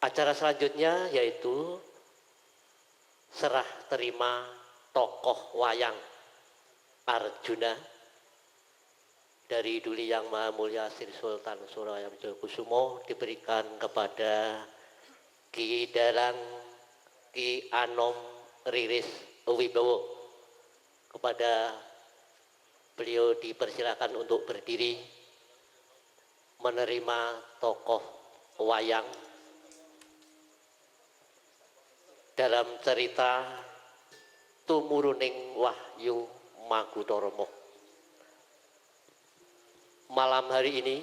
Acara selanjutnya yaitu serah terima tokoh wayang Arjuna dari Duli Yang Maha Mulia Sri Sultan Suraya Kusumo diberikan kepada Ki Dalang Ki Anom Riris Wibowo. Kepada beliau dipersilakan untuk berdiri menerima tokoh wayang dalam cerita Tumuruning Wahyu Magutoromo. Malam hari ini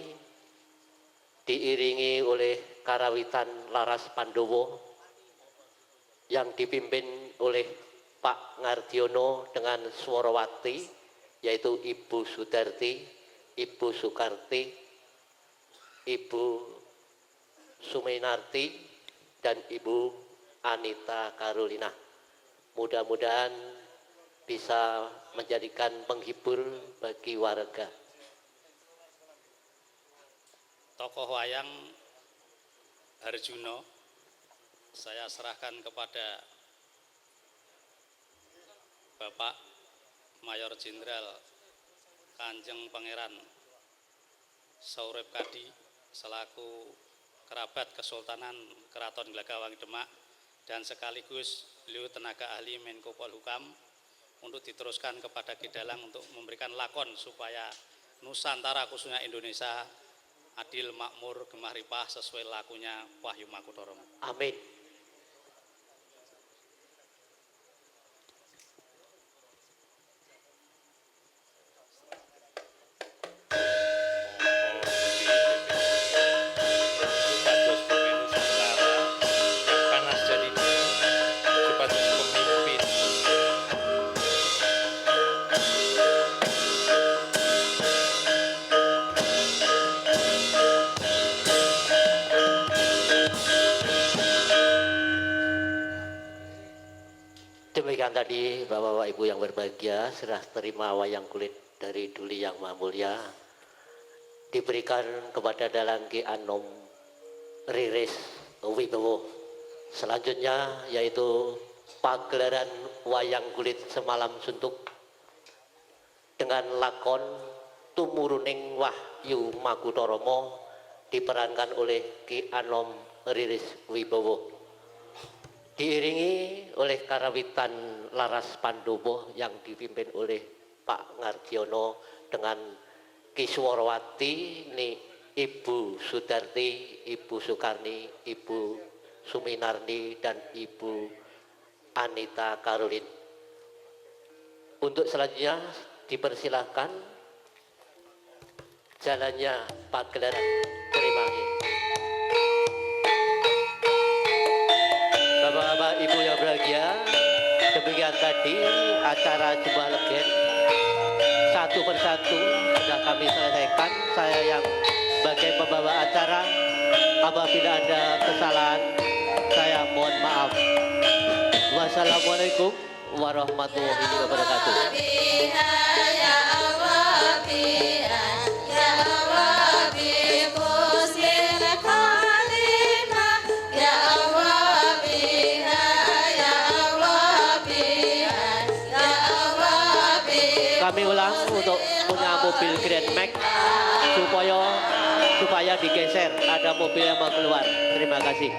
diiringi oleh karawitan Laras Pandowo yang dipimpin oleh Pak Ngardiono dengan Swarawati, yaitu Ibu Sudarti, Ibu Sukarti, Ibu Suminarti, dan Ibu Anita Carolina. Mudah-mudahan bisa menjadikan penghibur bagi warga. Tokoh wayang Arjuna saya serahkan kepada Bapak Mayor Jenderal Kanjeng Pangeran Saurip Kadi selaku kerabat Kesultanan Keraton Glagawang Demak dan sekaligus beliau tenaga ahli Menko Polhukam untuk diteruskan kepada Ki Dalang untuk memberikan lakon supaya Nusantara khususnya Indonesia adil, makmur, gemah ripah sesuai lakunya Wahyu Magutoromo. Amin. Demikian tadi Bapak-Bapak Ibu yang berbahagia, serah terima wayang kulit dari Duli Yang Maha Mulia diberikan kepada Dalang Ki Anom Riris Wibowo. Selanjutnya yaitu pagelaran wayang kulit semalam suntuk dengan lakon Tumuruning Wahyu Magutoromo diperankan oleh Ki Anom Riris Wibowo, diiringi oleh karawitan Laras Pandowo yang dipimpin oleh Pak Ngardiono dengan Ki Swarawati, Ibu Sudarti, Ibu Sukarni, Ibu Suminarni, dan Ibu Anita Carolin. Untuk selanjutnya dipersilahkan jalannya pagelaran. Terima kasih. Bapak-bapak Ibu yang berbahagia, demikian tadi acara Jumpa Legen satu persatu sudah kami selesaikan. Saya yang sebagai pembawa acara, apabila ada kesalahan saya mohon maaf. Wassalamualaikum warahmatullahi wabarakatuh. Kami ulang untuk punya mobil Grand Max supaya digeser, ada mobil yang mau keluar. Terima kasih.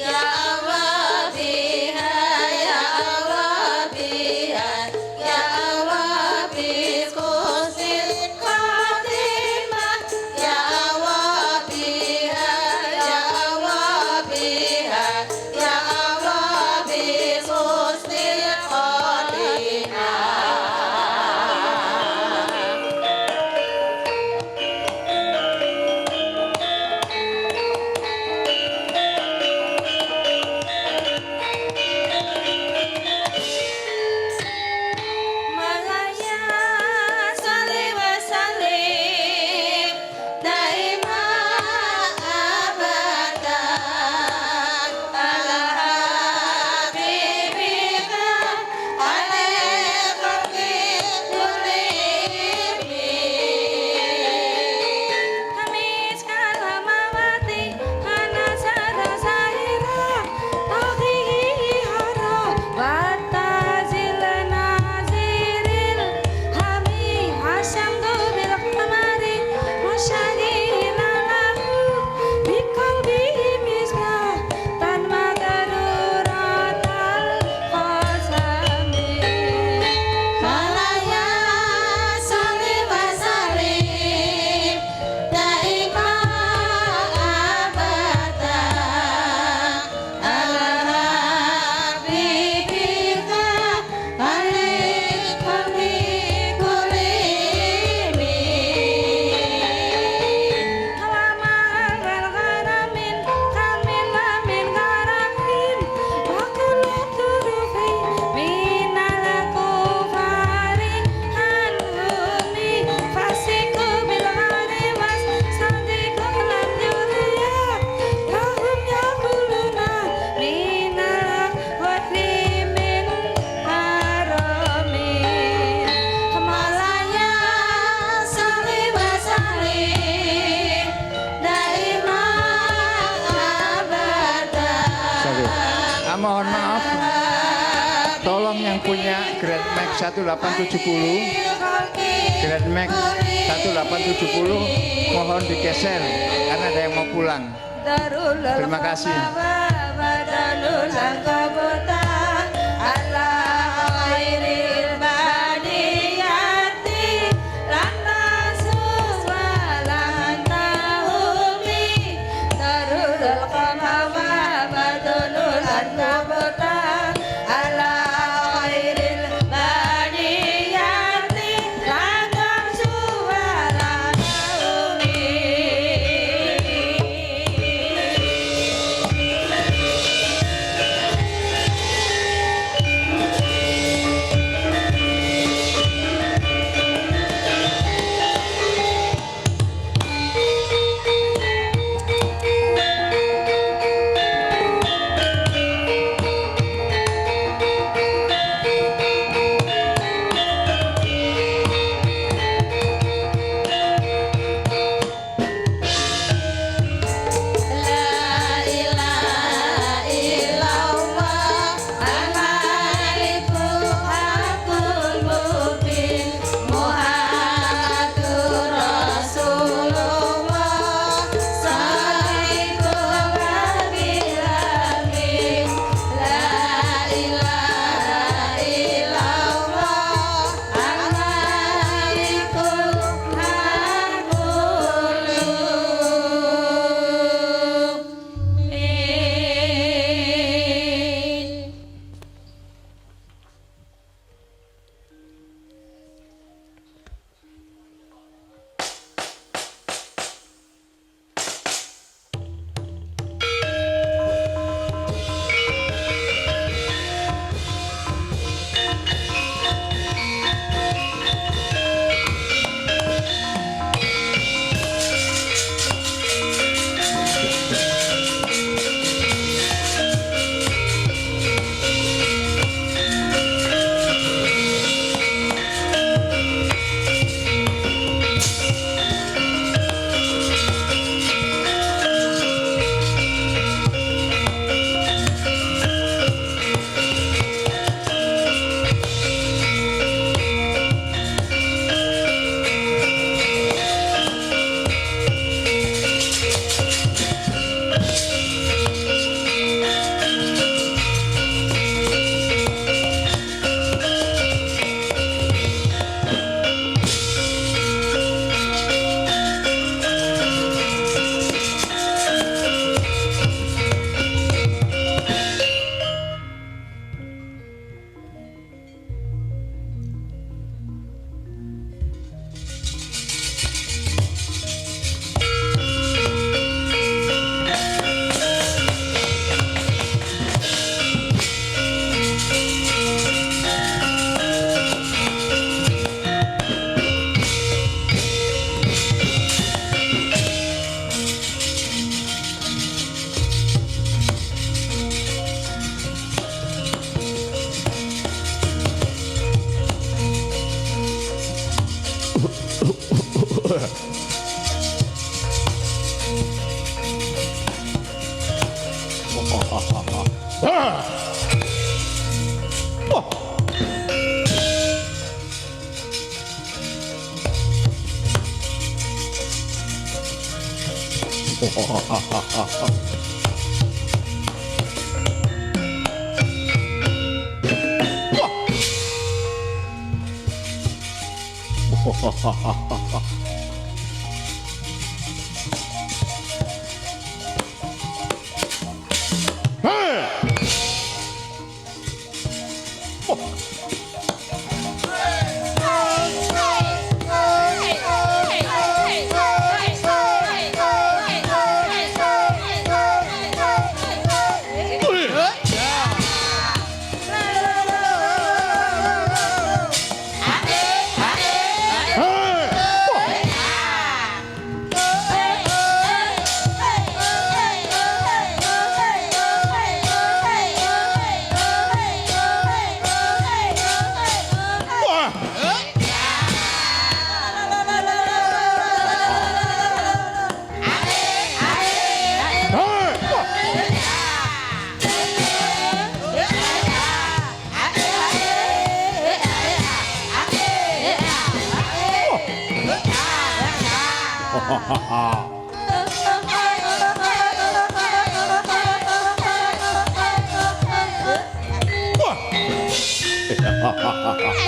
Ya Allah mohon maaf. Tolong yang punya Grand Max 1870, Grand Max 1870 mohon digeser karena ada yang mau pulang. Terima kasih.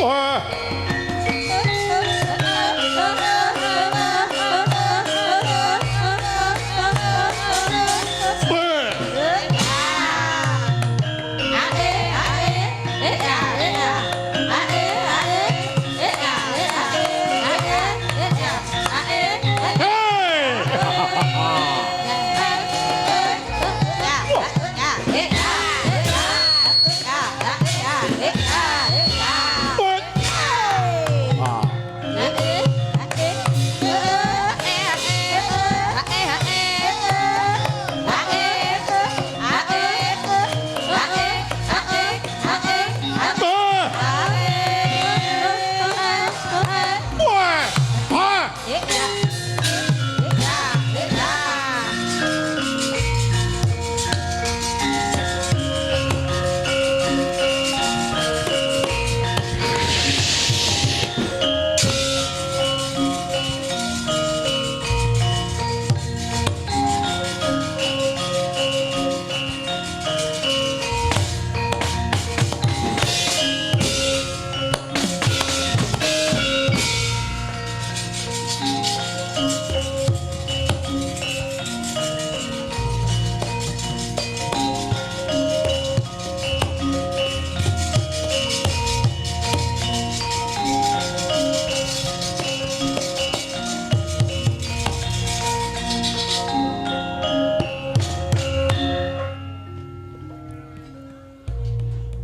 Wah.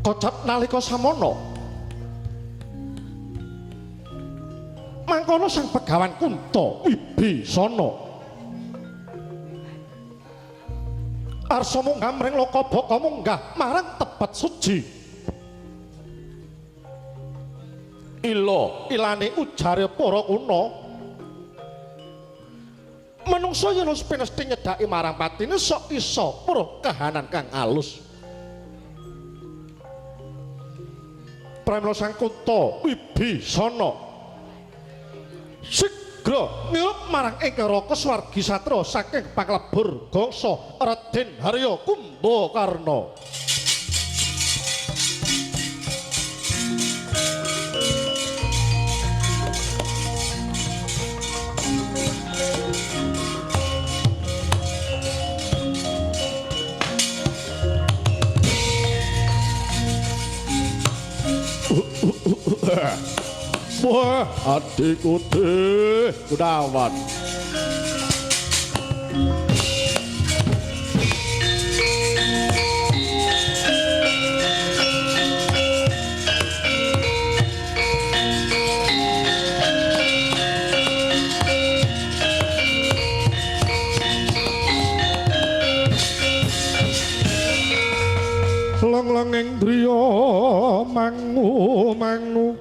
Kocap nalika samono mangkono sang Begawan Kunto Wibisana arsa munggah mring Lokabaka munggah marang tepet suci ilane ujare para kuna manungsa yen wis pinesti nyedhaki marang patine sok isa weruh kahanan kang alus. Pramila sang Kunto Wibisana sigra ngirup marang ingkang Raka Swargi Satra saking paklebur gangsa Raden Harya Kumbakarna. Wah, adikku deh, Gunawan. Lang-langing driya mangu-mangu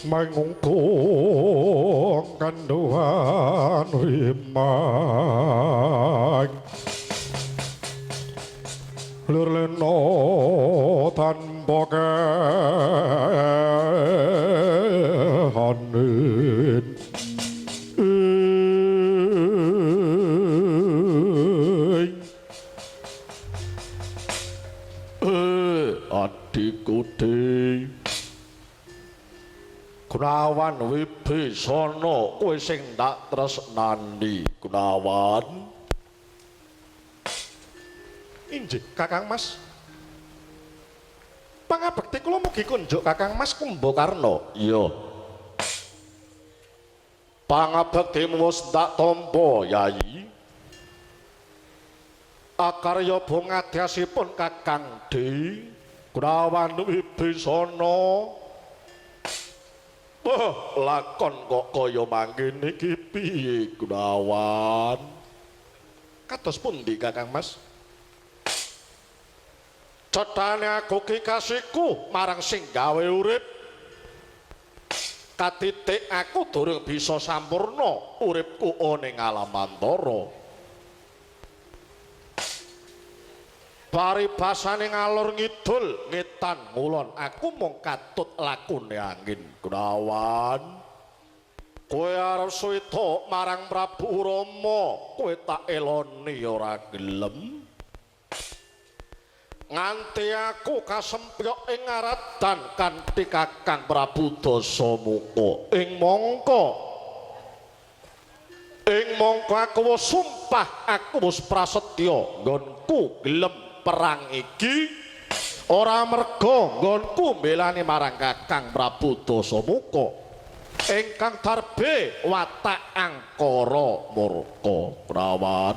mangungkung kanduhan rimang lur leno tanpa kehanin adikku deh Gunawan Wibisana kowe sing tak tresnani Gunawan. Injih Kakang Mas. Pangabekti kula mugi kunjuk Kakang Mas Kumbakarna. Iya. Pangabektimu wis tak tampa Yayi. Akarya bungadasipun Kakang Dewi Gunawan Wibisana. Wah, lakon kok kaya mangkene iki piye Gunawan? Kados pundi Kakang Mas? Cethane aku ki kasihku marang sing gawe urip. Katitik aku durung bisa sampurna uripku ning alam antara. Paribasane ngalor ngidul ngetan ngulon aku mung katut lakune angin Gunawan. Kowe arep suwita marang Prabu Rama, kowe tak eloni ora gelem. Nganti aku kasempyok ing ngaradan kanthi Kakang Prabu Dasamuka. Ing mongko aku wis sumpah, aku wis prasetya nggonku gelem perang iki ora merga nggonku mbelani marang Kakang Prabu Dasamuka. Ingkang darbe watak angkara murka prawan.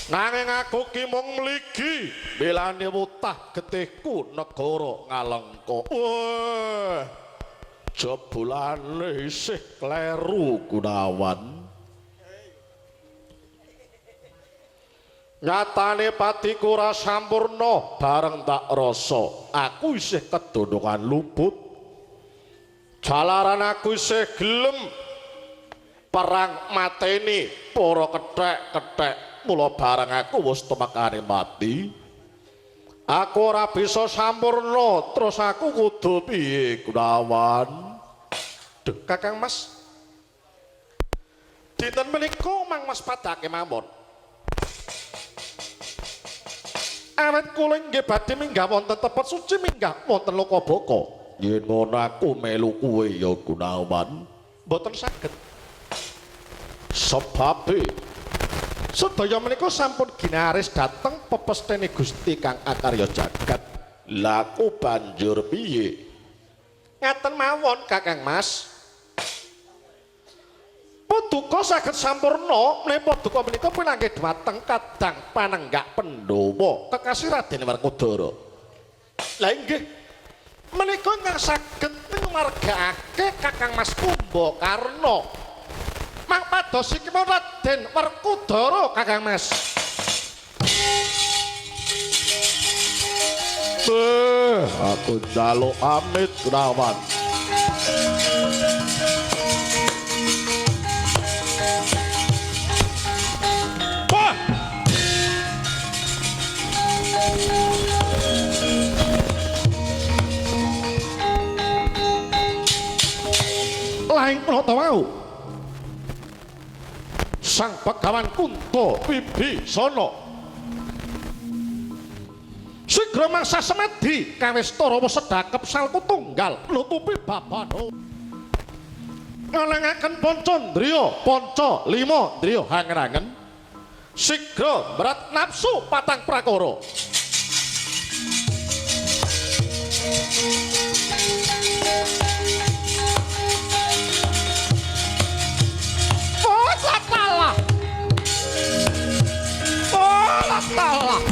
Nanging aku ki mung mligi belane wutah getihku negara Ngalengka. Wah, jebulane isih kleru Gunawan. Nyatane patiku ora sampurna bareng tak rasa aku isih kedondongan luput. Jalaran aku isih gelem perang mateni para kethek-kethek. Mula bareng aku wis temekane mati. Aku ora bisa sampurna, terus aku kudu piye Gunawan? Duh, Kakang Mas. Dinten menika Mang Mas padake mawon. Awet kula nggih badhe minggah wonten tempat suci, minggah wonten Lokabaka. Yen ngono aku melu kuwe ya Gunawan. Mboten saged. Sebabe sedaya menika sampun ginaris dhateng pepestene Gusti Kang Akarya Jagat. Laku banjur piye? Ngaten mawon Kakang Mas. Paduka saged sampurna menapa paduka menika pinanggih dhateng kadang panenggak Pandhawa kekasih Raden Werkudara. Lah inggih menika ingkang saged margakake Kakang Mas Kumbakarna mangpadosipun Raden Werkudara Kakang Mas. Aku njaluk amit Gunawan. Laing menapa wau Sang Begawan Kunto Wibisana sigra mangsa semedi kawista rawa sedakep salku tunggal nutupi babano ngalangaken Pancandriya Panca Lima Driya hangrangen sigra berat nafsu patang prakara. Allah.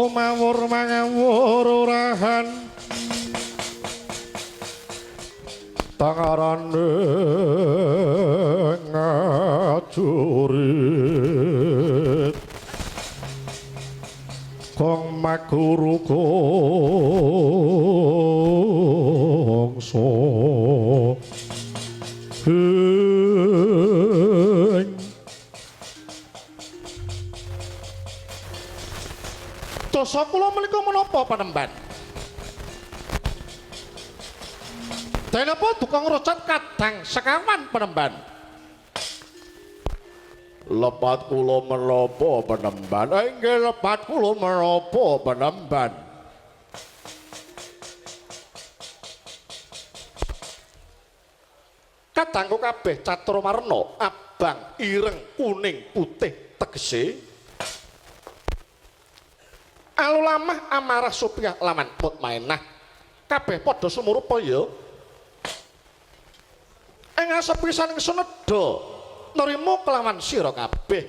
Mawur mangawur urahan tangarane ngajurit kong maguru kongso dosa kula menika menapa Panembahan? Denapa duka ngrocat kadang sekawan Panembahan? Lepat kula menapa Panembahan? Inggih lepat kula menapa Panembahan? Kadangku kabeh catur warna abang, ireng, kuning, putih tegese alulamah amarah supiah laman mutmainah kabeh padha sumurupa ya. Ing Nang sepisan suneda nrimo kelawan sira kabeh.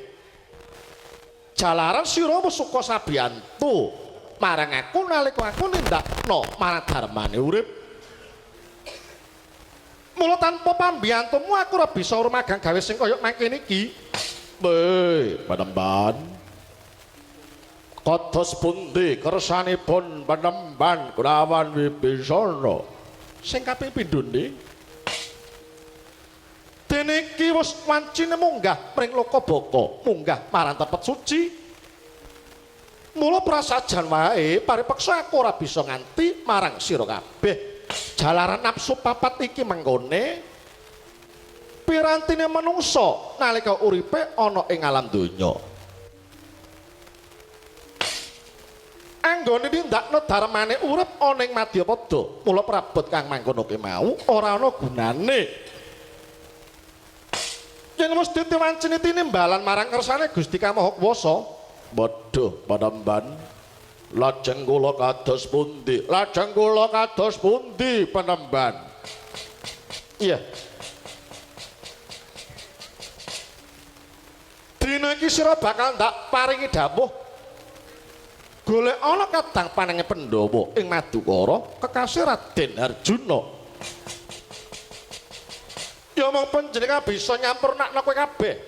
Jalaran sira wis suka sabiyantu marang aku nalika aku nindakno marang darmane urip. Mula tanpa pambiyantumu aku ora bisa rumagang gawe sing kaya mangkene iki. Panembahan. Kados pundi kersanipun Panembahan Gunawan Wibisana sing kaping pindho nggih? Dene iki wis wancine munggah mring Lokabaka, munggah marang tempat suci. Mula prasajan wae paripeksa aku ora bisa nganti marang sira kabeh. Jalaran nafsu papat iki menggone pirantine manungsa nalika uripe ana ing alam donya. Anggone nindakno darmane urip ana ing Madyapada. Mula prabot kang mangkono ki mau ora ana gunane. Yen mesti diwancine tinimbalan marang kersane Gusti Kang Maha Kuwasa. Waduh, Panembahan. Lajeng kula kados pundi? Lajeng kula kados pundi, Panembahan? Iya. Dina iki sira bakal ndak paringi dawuh. Golek ana kadang panenge Pandhawa ing Madukara kekasih Raden Arjuna. Ya mong panjenengan bisa nyampurnakno kowe kabeh.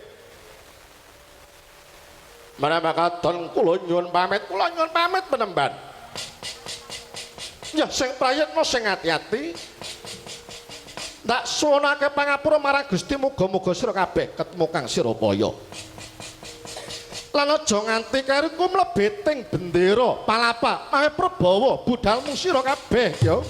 Menawa kadon kula nyuwun pamit Panembahan. Ya sing prayitna sing ati-ati. Ndak suwunake pangapura marang Gusti muga-muga sira kabeh ketemu Kang Sirapaya. Lan aja nganti kariku mlebeting bendera palapa mawe Prabawa budhalmu sira kabeh ya.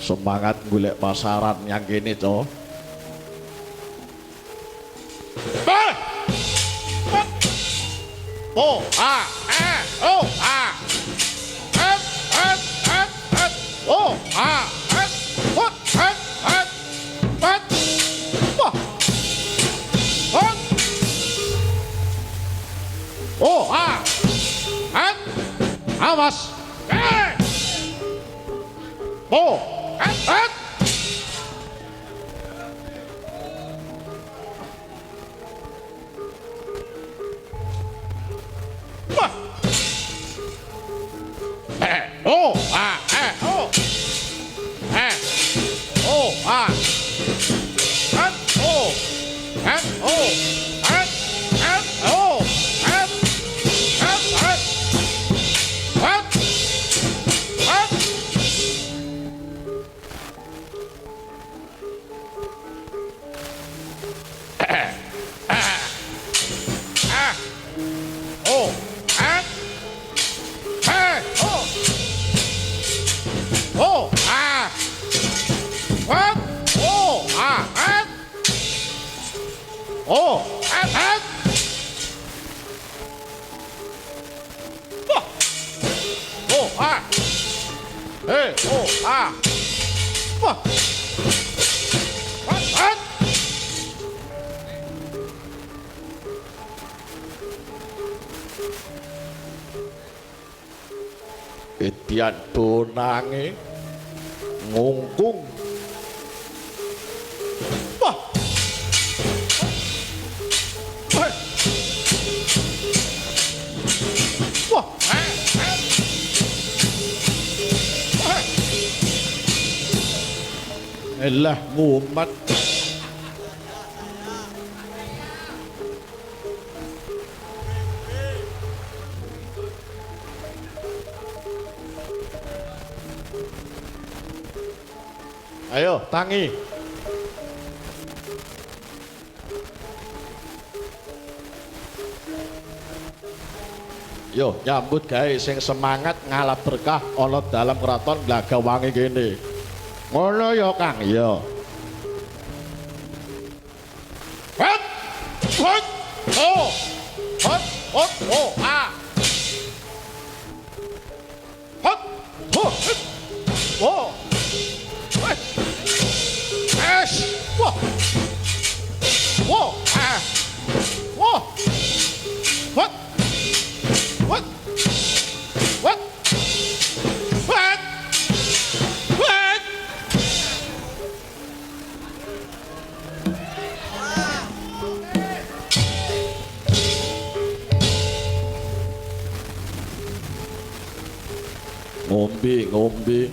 Semangat golek pasaran yang gini toh. Oh, ah, oh, ah. Oh, ah, what, oh, ah, awas, oh, oh, ah, oh, oh, ah, oh, oh, oh, Oh, et. Wah. Oh, ah. Oh, ah. Wah. Et. Edian bonange ngungkung. Wah. Wah. Elah ngumat. Ayo, tangi. Yo, nyambut gawe sing semangat ngalap berkah ana dalam keraton Blagawangi kene. Ngono ya, Kang, ya. Hot! Hot! Oh! Hot! Hot! Oh! Ah! Hot! Oh! Oh! Ash! Whoa! Whoa! Ah! Whoa! What? What? What? What? What? Ngombe.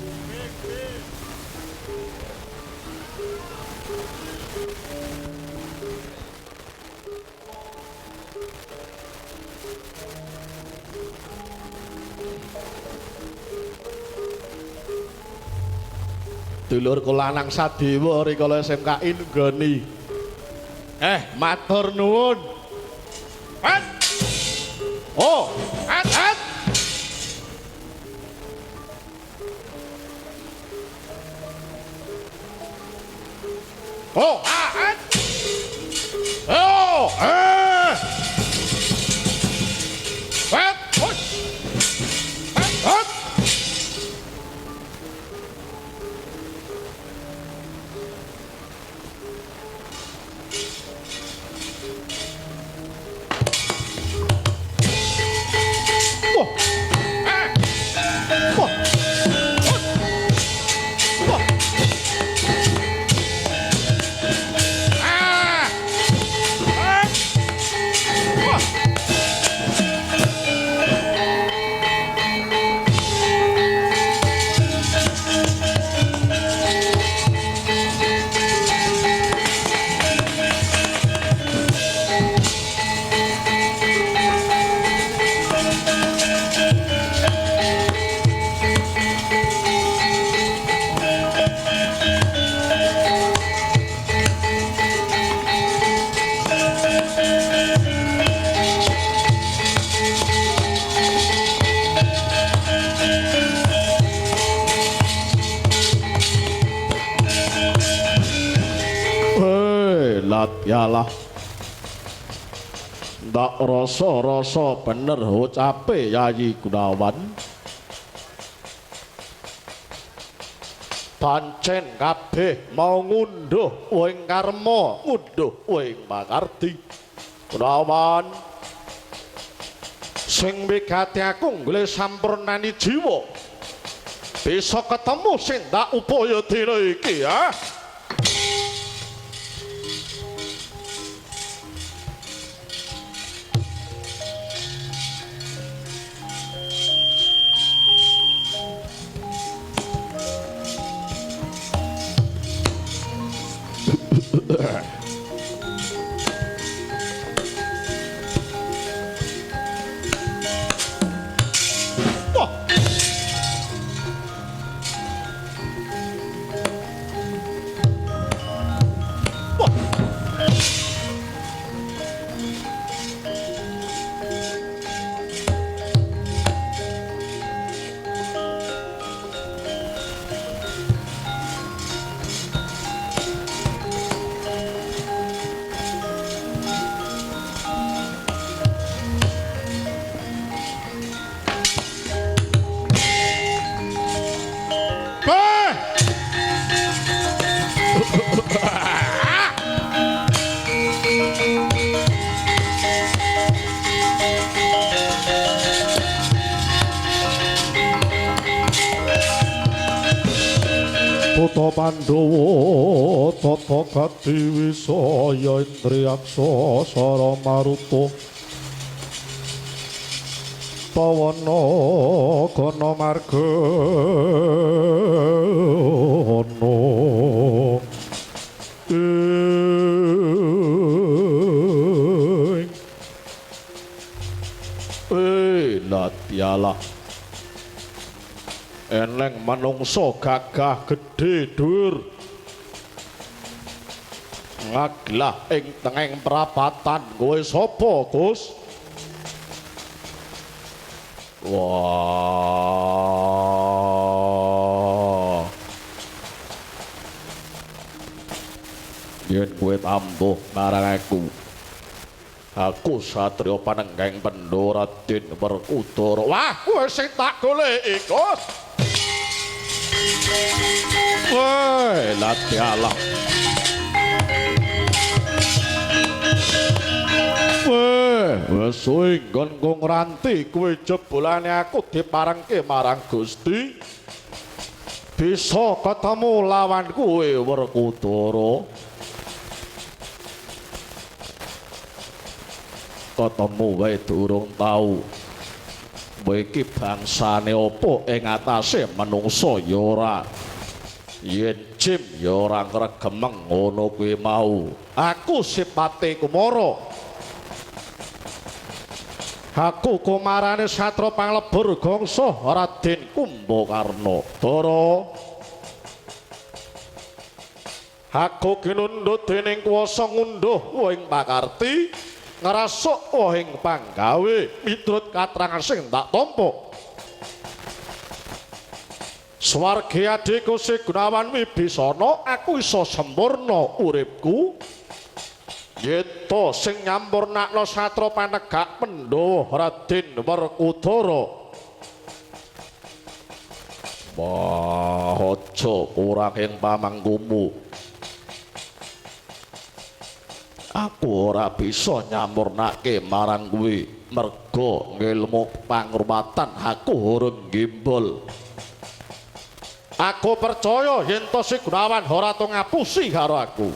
Dulur kulanang Sadewa rikala SMKI nunggoni. Matur nuwun. Hat. Oh, hat. Oh, hat. Oh, hat. Hat. Yalah. Ndak rasa bener ucape Yayi Gunawan. Pancen kabeh mau ngunduh ing karma, ngunduh ing makardi. Gunawan sing wigati aku nggolek sampurnani jiwa. Bisa ketemu sing ndak upaya dina iki, ha? Putra Pandhawa tata Kadiwisaya Indriyaksa Sara Maruta Pawana Gana Margana Latyalah eneng manungsa gagah gedhe dhuwur ngaglah ing tenging prapatan kowe sapa Gus wah yen kowe tambuh marang aku satriya panenggeng Pandha Raden Werkudara wah kowe sing tak goleki Gus wah Latyalah wes nggon kang ranti kowe jebolane aku diparengke marang Gusti bisa ketemu lawan kowe Werkudara ketemu wae durung tau kowe iki bangsane apa ing atase manungsa ya ora yen jim ya ora ngregemeng ngono kuwi mau aku sipate kumara aku kumarane satra panglebur gangsa Raden Kumbakarna Dara aku kinundut dening kuwasa ngunduh ing pakarti ngrasuk ing panggawe miturut katrangan sing tak tampa swargi adhiku Si Gunawan Wibisana aku iso sempurna uripku yeto sing nyampurnakna satra panegak Pandhawa Raden Werkudara wah aja kurang ing pamangkumu aku ora bisa nyampurnake marang kuwi merga ngilmu pangurmatan aku urung gimbol aku percaya yen to Si Gunawan ora to ngapusi karo aku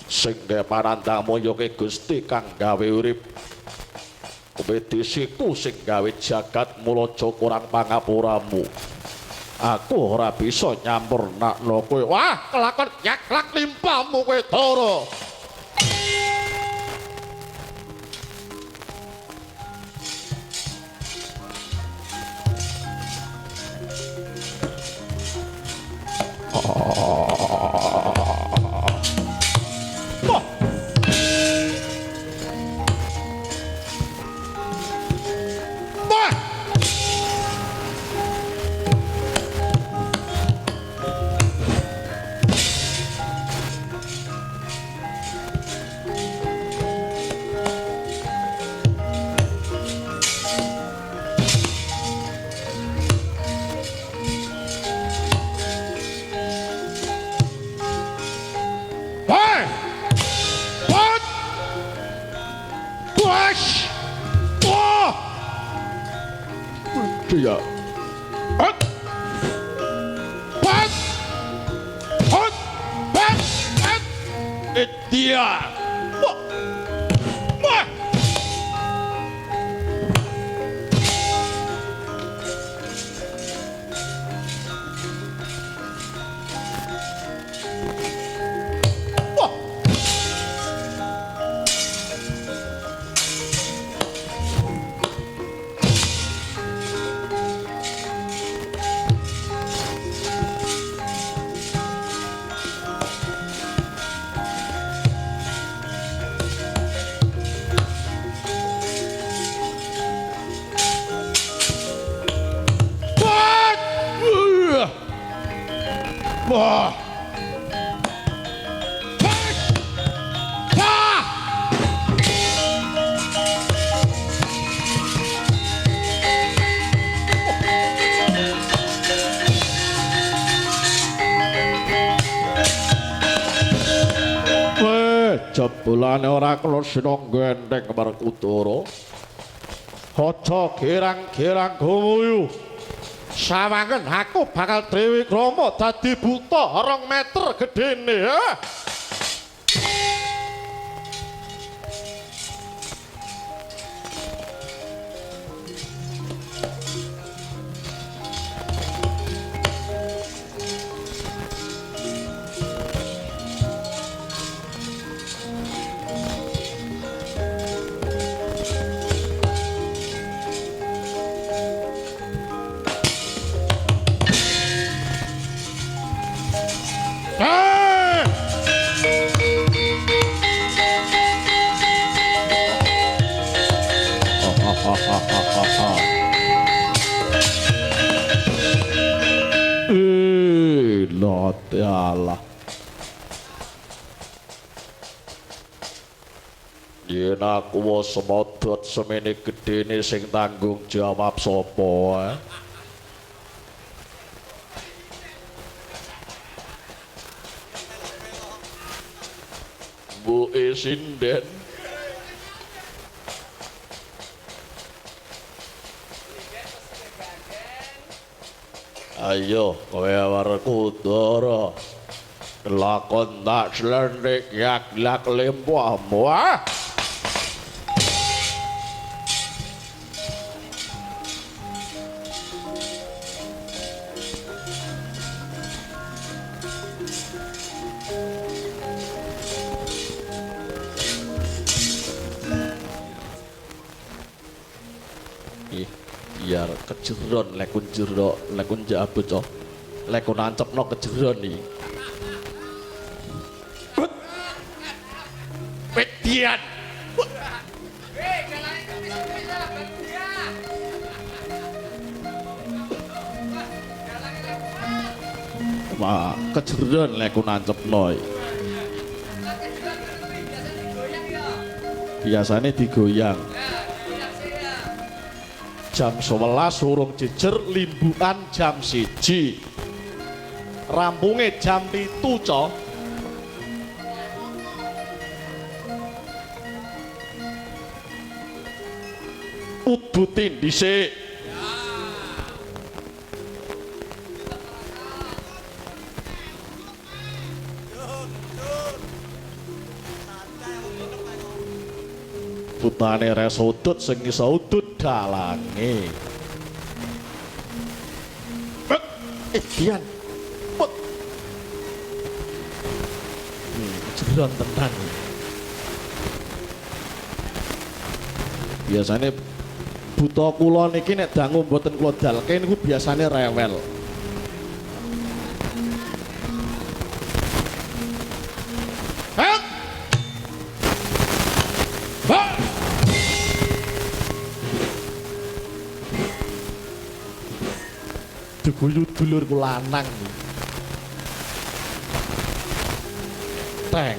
sing panandangmu ya ke Gusti kang gawe urip kowe disiku sing gawe jagat mulaja kurang pangapuramu aku ora bisa nyampurnakno kowe wah kelakon nyaklak limpamu kowe Dara dia dia wah jebulane ora kena sinangga enteng Werkudara aja gerang-gerang gumuyu Sawangen aku bakal Dewi Kromo dadi buta 2 meter gedene ya. Allah. Yen aku wis semodot semene gedene sing tanggung jawab sapa? Bu Sinden. Ayo kowe warek Udara. Lakon tak slendik yak-yak lempohmu ah. Biar kejeron lekun jero lekun jabut cok lekun nancepno kejeron iki Petian Ma kejeron lekun nancepno biasanya digoyang jam 11 urung jejer limbukan jam 1 rampunge jam 7 cok udutin dhisik putane res udut sing iso udut dalange Dian put jeron tenan biasane buta kula niki nek dangu mboten kula dalke niku biasane rewel diguyu dulurku lanang teng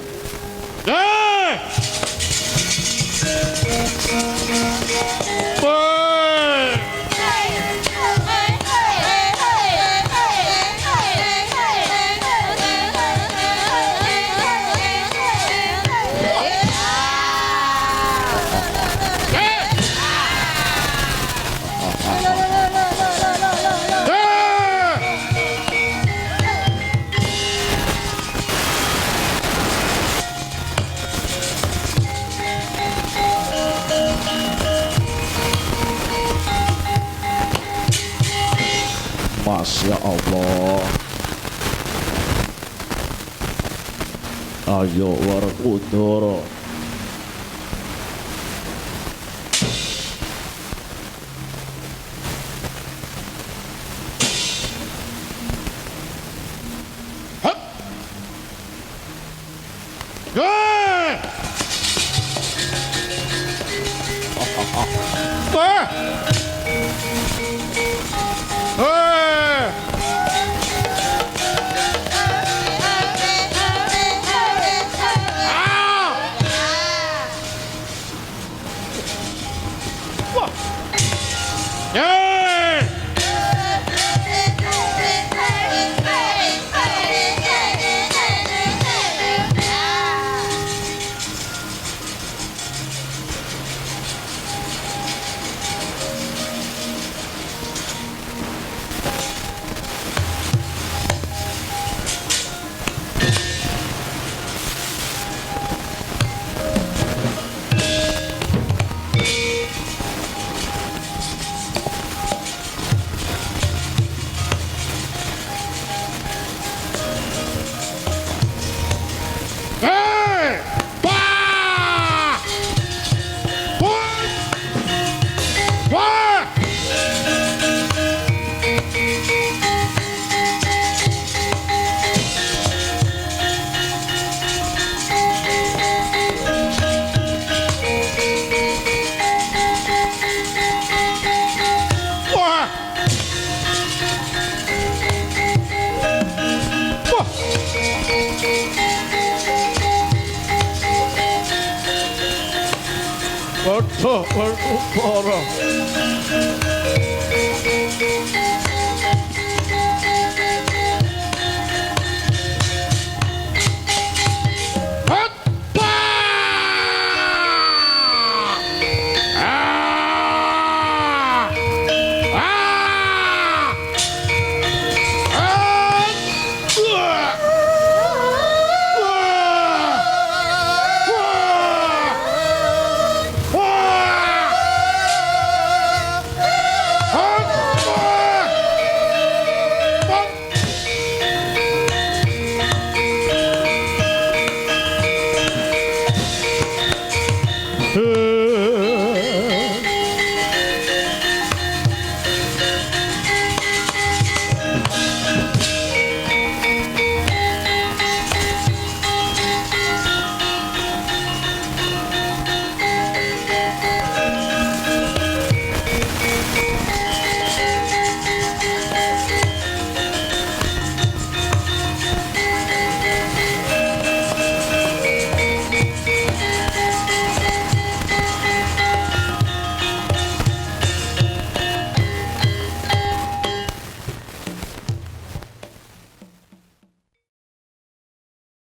Masya Allah. Ayo warek Udara. Werkupara